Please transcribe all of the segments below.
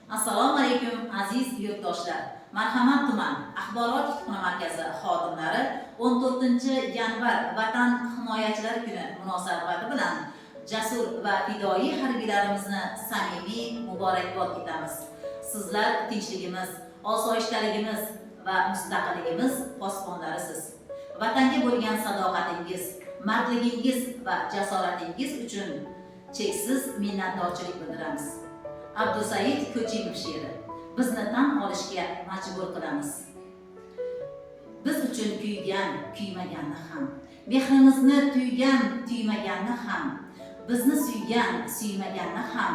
Assalomu alaykum aziz yurtdoshlar. Marhamat tuman axborot kutubxona markazi xodimlari 14-yanvar Vatan himoyachilari kuni munosabati bilan jasur va fidoyi harbiylarimizni samimiy muborakbod etamiz. Sizlar tinchligimiz, osoyishtaligimiz va mustaqilligimiz posbonlarisiz. Vatanga bo'lgan sadoqatingiz, mardligingiz va jasoratingiz uchun cheksiz minnatdorchilik bildiramiz. Abdusaid Ko'chimov she'ri bizni tan olishga majbur qilamiz. Biz uchun kuygan, kuymaganni ham, mehrimizni tuygan, tuymaganni ham, bizni suygan, suymaganni ham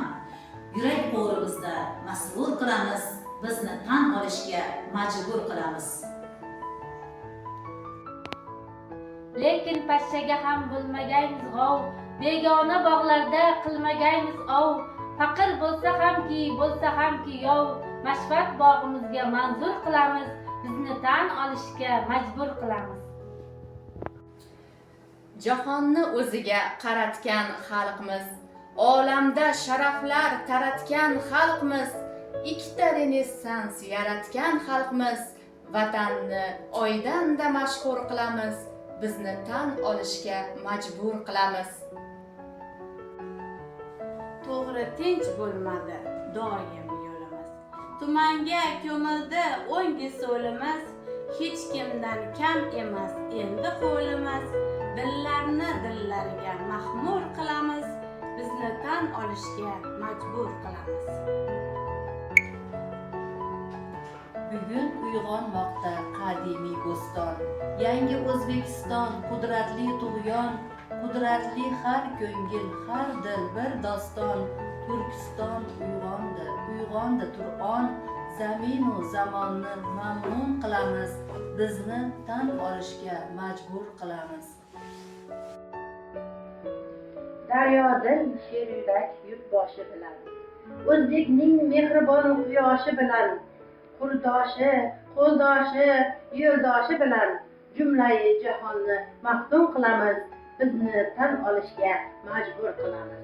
yurak qo'rimizda masrur qilamiz, bizni tan olishga majbur qilamiz. Lekin pashshaga ham bo'lmagaymiz g'ov, begona bog'larda qilmagaymiz ov. Faqir bo'lsa hamki yov, mashvat bog'imizga manzur qilamiz, bizni tan olishga majbur qilamiz. Jahonni o'ziga qaratgan xalqmiz, olamda sharaflar taratgan xalqmiz, ikkita renessans yaratgan xalqmiz, vatanni oydanda mashhur qilamiz, bizni tan olishga majbur qilamiz. To'g'ri tinch bo'lmadi doim yo'limiz, tumanga ko'mildi o'ngi so'limiz, hech kimdan kam emas endi qo'limiz, dillarni dillariga mahmur qilamiz, bizni tan olishga majbur qilamiz. Bugun uyg'onmoqda qadimiy bo'ston, yangi O'zbekiston, qudratli tug'yon, qudratli har ko'ngil, har dil bir doston. Turkiston uyg'ondi Tur'on, zaminu zamonni mamnun qilamiz, bizni tan olishga majbur qilamiz. Daryodil sher yurak yurtboshi bilan, o'zbekning mehribon quyoshi bilan, qurdoshi, qo'ldoshi, yo'ldoshi bilan jumlayi jahonni maftun qilamiz, bizni tan olishga majbur qilamiz.